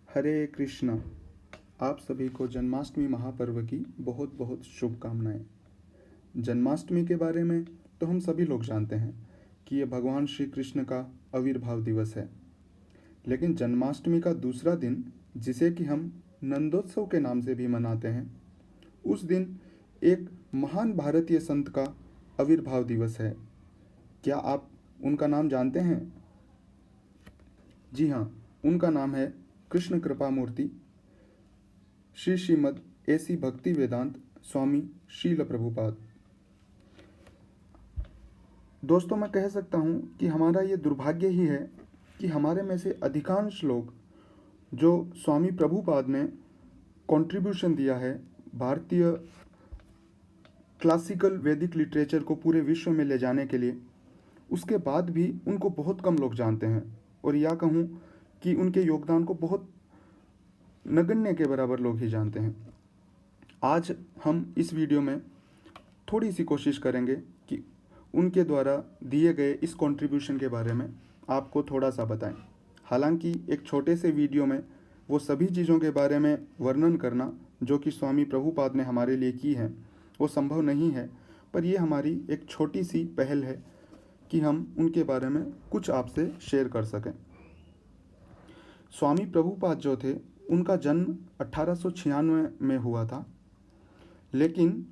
हरे कृष्णा। आप सभी को जन्माष्टमी महापर्व की बहुत बहुत शुभकामनाएं। जन्माष्टमी के बारे में तो हम सभी लोग जानते हैं कि ये भगवान श्री कृष्ण का आविर्भाव दिवस है। लेकिन जन्माष्टमी का दूसरा दिन, जिसे कि हम नंदोत्सव के नाम से भी मनाते हैं, उस दिन एक महान भारतीय संत का आविर्भाव दिवस है। क्या आप उनका नाम जानते हैं? जी हाँ, उनका नाम है कृष्ण कृपा मूर्ति श्री श्रीमद ऐसी भक्ति वेदांत स्वामी शील प्रभुपाद। दोस्तों, मैं कह सकता हूँ कि हमारा ये दुर्भाग्य ही है कि हमारे में से अधिकांश लोग जो स्वामी प्रभुपाद ने कंट्रीब्यूशन दिया है भारतीय क्लासिकल वैदिक लिटरेचर को पूरे विश्व में ले जाने के लिए, उसके बाद भी उनको बहुत कम लोग जानते हैं, और या कहूँ कि उनके योगदान को बहुत नगण्य के बराबर लोग ही जानते हैं। आज हम इस वीडियो में थोड़ी सी कोशिश करेंगे कि उनके द्वारा दिए गए इस कंट्रीब्यूशन के बारे में आपको थोड़ा सा बताएं। हालांकि एक छोटे से वीडियो में वो सभी चीज़ों के बारे में वर्णन करना जो कि स्वामी प्रभुपाद ने हमारे लिए की है वो संभव नहीं है, पर ये हमारी एक छोटी सी पहल है कि हम उनके बारे में कुछ आपसे शेयर कर सकें। स्वामी प्रभुपाद जो थे, उनका जन्म 1896 में हुआ था, लेकिन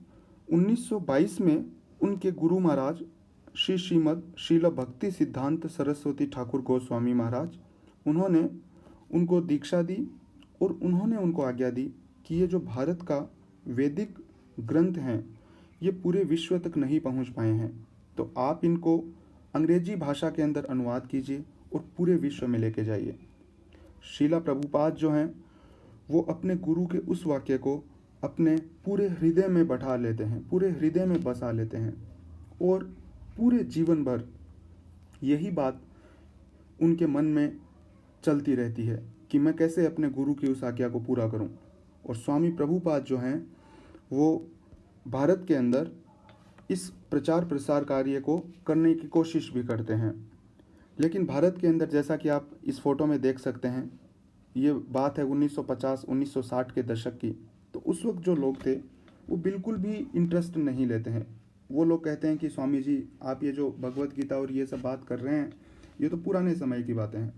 1922 में उनके गुरु महाराज श्री श्रीमद शील भक्ति सिद्धांत सरस्वती ठाकुर गोस्वामी महाराज, उन्होंने उनको दीक्षा दी और उन्होंने उनको आज्ञा दी कि ये जो भारत का वैदिक ग्रंथ हैं ये पूरे विश्व तक नहीं पहुंच पाए हैं, तो आप इनको अंग्रेजी भाषा के अंदर अनुवाद कीजिए और पूरे विश्व में लेके जाइए। शीला प्रभुपाद जो हैं वो अपने गुरु के उस वाक्य को अपने पूरे हृदय में बैठा लेते हैं, पूरे हृदय में बसा लेते हैं, और पूरे जीवन भर यही बात उनके मन में चलती रहती है कि मैं कैसे अपने गुरु की उस आज्ञा को पूरा करूं। और स्वामी प्रभुपाद जो हैं वो भारत के अंदर इस प्रचार प्रसार कार्य को करने की कोशिश भी करते हैं। लेकिन भारत के अंदर, जैसा कि आप इस फोटो में देख सकते हैं, ये बात है 1950-1960 के दशक की, तो उस वक्त जो लोग थे वो बिल्कुल भी इंटरेस्ट नहीं लेते हैं। वो लोग कहते हैं कि स्वामी जी, आप ये जो भगवत गीता और ये सब बात कर रहे हैं ये तो पुराने समय की बातें हैं,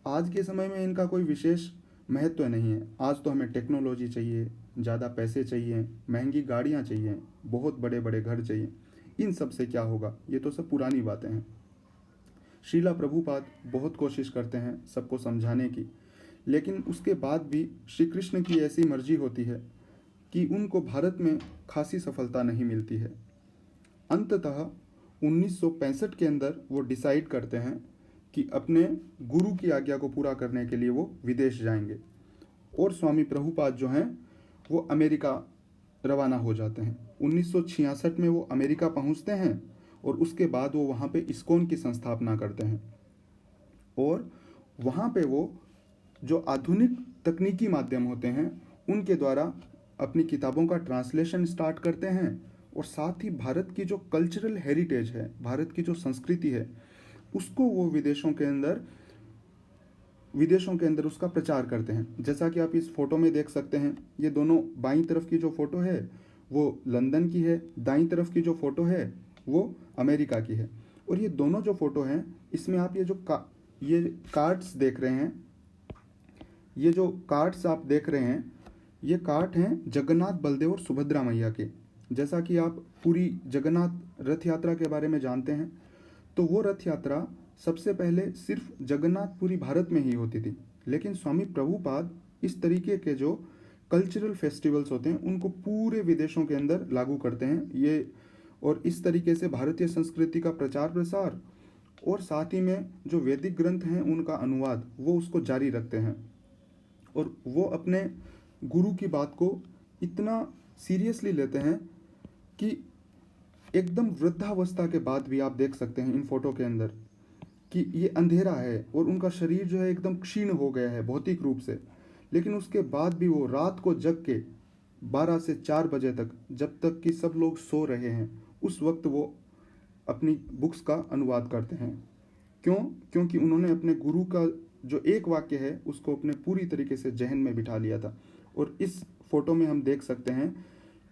आज के समय में इनका कोई विशेष महत्व नहीं है। आज तो हमें टेक्नोलॉजी चाहिए, ज़्यादा पैसे चाहिए, महंगी गाड़ियाँ चाहिए, बहुत बड़े बड़े घर चाहिए, इन सब से क्या होगा, ये तो सब पुरानी बातें हैं। शीला प्रभुपाद बहुत कोशिश करते हैं सबको समझाने की, लेकिन उसके बाद भी श्री कृष्ण की ऐसी मर्जी होती है कि उनको भारत में खासी सफलता नहीं मिलती है। अंततः 1965 के अंदर वो डिसाइड करते हैं कि अपने गुरु की आज्ञा को पूरा करने के लिए वो विदेश जाएंगे, और स्वामी प्रभुपाद जो हैं वो अमेरिका रवाना हो जाते हैं। 1966 में वो अमेरिका पहुंचते हैं और उसके बाद वो वहाँ पे इस्कॉन की संस्थापना करते हैं, और वहाँ पे वो जो आधुनिक तकनीकी माध्यम होते हैं उनके द्वारा अपनी किताबों का ट्रांसलेशन स्टार्ट करते हैं, और साथ ही भारत की जो कल्चरल हेरिटेज है, भारत की जो संस्कृति है, उसको वो विदेशों के अंदर उसका प्रचार करते हैं। जैसा कि आप इस फोटो में देख सकते हैं, ये दोनों बाईं तरफ की जो फोटो है वो लंदन की है, दाईं तरफ की जो फोटो है वो अमेरिका की है। और ये दोनों जो फोटो हैं, इसमें आप ये कार्ड्स देख रहे हैं, ये जो कार्ड्स आप देख रहे हैं ये कार्ड हैं जगन्नाथ बलदेव और सुभद्रा मैया के। जैसा कि आप पूरी जगन्नाथ रथ यात्रा के बारे में जानते हैं, तो वो रथ यात्रा सबसे पहले सिर्फ जगन्नाथपुरी भारत में ही होती थी, लेकिन स्वामी प्रभुपाद इस तरीके के जो कल्चरल फेस्टिवल्स होते हैं उनको पूरे विदेशों के अंदर लागू करते हैं ये, और इस तरीके से भारतीय संस्कृति का प्रचार प्रसार और साथ ही में जो वैदिक ग्रंथ हैं उनका अनुवाद वो उसको जारी रखते हैं। और वो अपने गुरु की बात को इतना सीरियसली लेते हैं कि एकदम वृद्धावस्था के बाद भी आप देख सकते हैं इन फोटो के अंदर कि ये अंधेरा है और उनका शरीर जो है एकदम क्षीण हो गया है भौतिक रूप से, लेकिन उसके बाद भी वो रात को जग के 12 से 4 बजे तक, जब तक कि सब लोग सो रहे हैं, उस वक्त वो अपनी बुक्स का अनुवाद करते हैं। क्यों? क्योंकि उन्होंने अपने गुरु का जो एक वाक्य है उसको अपने पूरी तरीके से जहन में बिठा लिया था। और इस फोटो में हम देख सकते हैं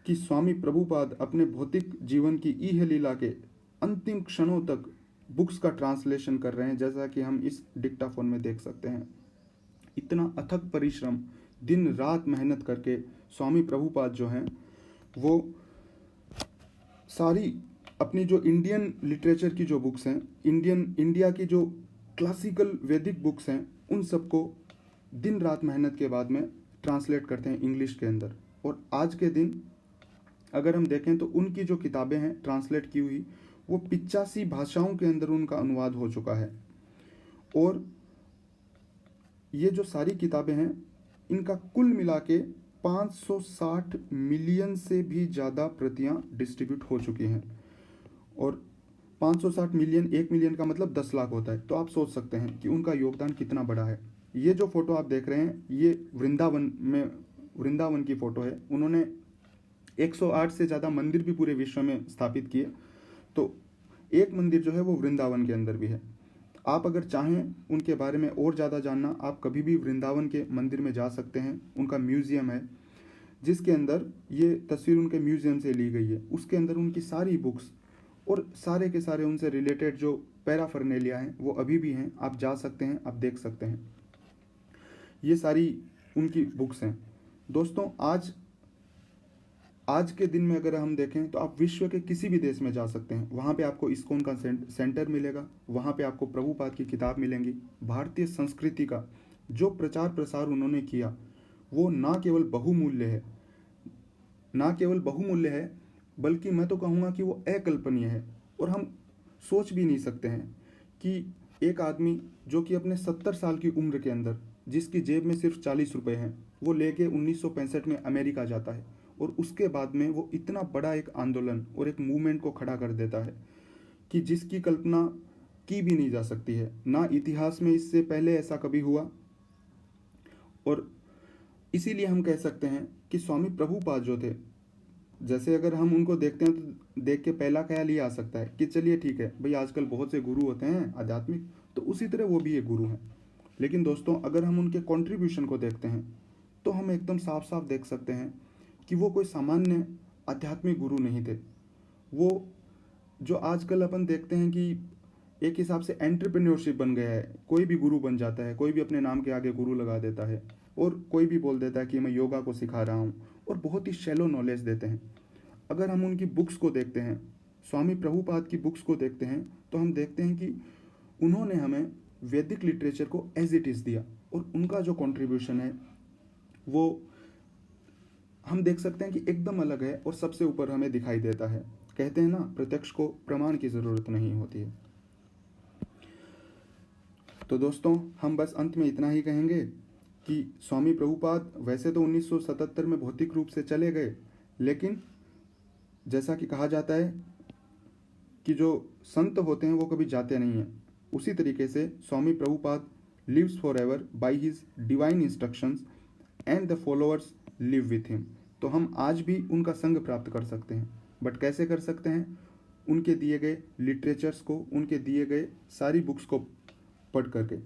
कि स्वामी प्रभुपाद अपने भौतिक जीवन की इह लीला के अंतिम क्षणों तक बुक्स का ट्रांसलेशन कर रहे हैं, जैसा कि हम इस डिक्टाफोन में देख सकते हैं। इतना अथक परिश्रम, दिन रात मेहनत करके स्वामी प्रभुपाद जो हैं वो सारी अपनी जो इंडियन लिटरेचर की जो बुक्स हैं, इंडिया की जो क्लासिकल वैदिक बुक्स हैं, उन सबको दिन रात मेहनत के बाद में ट्रांसलेट करते हैं इंग्लिश के अंदर। और आज के दिन अगर हम देखें तो उनकी जो किताबें हैं ट्रांसलेट की हुई, वो 85 भाषाओं के अंदर उनका अनुवाद हो चुका है। और ये जो सारी किताबें हैं इनका कुल मिला के 560 मिलियन से भी ज़्यादा प्रतियां डिस्ट्रीब्यूट हो चुकी हैं। और 560 मिलियन, 1 मिलियन का मतलब 10 लाख होता है, तो आप सोच सकते हैं कि उनका योगदान कितना बड़ा है। ये जो फोटो आप देख रहे हैं ये वृंदावन की फ़ोटो है। उन्होंने 108 से ज़्यादा मंदिर भी पूरे विश्व में स्थापित किए, तो एक मंदिर जो है वो वृंदावन के अंदर भी है। आप अगर चाहें उनके बारे में और ज़्यादा जानना, आप कभी भी वृंदावन के मंदिर में जा सकते हैं। उनका म्यूज़ियम है जिसके अंदर ये तस्वीर उनके म्यूज़ियम से ली गई है। उसके अंदर उनकी सारी बुक्स और सारे के सारे उनसे रिलेटेड जो पैराफर्नेलिया हैं वो अभी भी हैं। आप जा सकते हैं, आप देख सकते हैं। ये सारी उनकी बुक्स हैं। दोस्तों, आज के दिन में अगर हम देखें तो आप विश्व के किसी भी देश में जा सकते हैं, वहाँ पे आपको इस्कॉन का सेंटर मिलेगा, वहाँ पे आपको प्रभुपाद की किताब मिलेंगी। भारतीय संस्कृति का जो प्रचार प्रसार उन्होंने किया वो ना केवल बहुमूल्य है, बल्कि मैं तो कहूँगा कि वो अकल्पनीय है। और हम सोच भी नहीं सकते हैं कि एक आदमी जो कि अपने 70 साल की उम्र के अंदर, जिसकी जेब में सिर्फ 40 रुपये हैं, वो लेके 1965 में अमेरिका जाता है और उसके बाद में वो इतना बड़ा एक आंदोलन और एक मूवमेंट को खड़ा कर देता है कि जिसकी कल्पना की भी नहीं जा सकती है। ना इतिहास में इससे पहले ऐसा कभी हुआ। और इसीलिए हम कह सकते हैं कि स्वामी प्रभुपाद जो थे, जैसे अगर हम उनको देखते हैं तो देख के पहला ख्याल ये आ सकता है कि चलिए ठीक है भाई, आजकल बहुत से गुरु होते हैं आध्यात्मिक, तो उसी तरह वो भी एक गुरु हैं। लेकिन दोस्तों, अगर हम उनके कंट्रीब्यूशन को देखते हैं तो हम एकदम साफ साफ देख सकते हैं कि वो कोई सामान्य आध्यात्मिक गुरु नहीं थे। वो जो आजकल अपन देखते हैं कि एक हिसाब से एंटरप्रेन्योरशिप बन गया है, कोई भी गुरु बन जाता है, कोई भी अपने नाम के आगे गुरु लगा देता है और कोई भी बोल देता है कि मैं योगा को सिखा रहा हूँ, और बहुत ही शैलो नॉलेज देते हैं। अगर हम उनकी बुक्स को देखते हैं, स्वामी प्रभुपाद की बुक्स को देखते हैं, तो हम देखते हैं कि उन्होंने हमें वैदिक लिटरेचर को एज इट इज़ दिया, और उनका जो कंट्रीब्यूशन है वो हम देख सकते हैं कि एकदम अलग है और सबसे ऊपर हमें दिखाई देता है। कहते हैं ना, प्रत्यक्ष को प्रमाण की ज़रूरत नहीं होती है। तो दोस्तों, हम बस अंत में इतना ही कहेंगे कि स्वामी प्रभुपाद वैसे तो 1977 में भौतिक रूप से चले गए, लेकिन जैसा कि कहा जाता है कि जो संत होते हैं वो कभी जाते नहीं हैं, उसी तरीके से Swami Prabhupada lives forever by his divine instructions and the followers live with him. तो हम आज भी उनका संग प्राप्त कर सकते हैं, बट कैसे कर सकते हैं? उनके दिए गए लिटरेचर्स को, उनके दिए गए सारी बुक्स को पढ़ करके।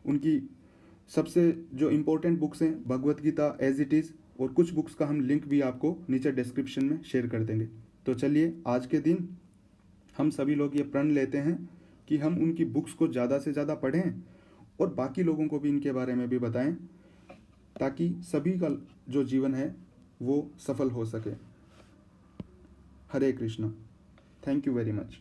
उनकी सबसे जो इम्पोर्टेंट बुक्स हैं, Bhagavad Gita as it is, और कुछ बुक्स का हम लिंक भी आपको नीचे डिस्क्रिप्शन में शेयर कर देंगे। तो चलिए, आज के दिन हम सभी लोग ये प्रण लेते हैं कि हम उनकी बुक्स को ज़्यादा से ज़्यादा पढ़ें और बाकी लोगों को भी इनके बारे में भी बताएं, ताकि सभी का जो जीवन है वो सफल हो सके। Hare Krishna. Thank you very much.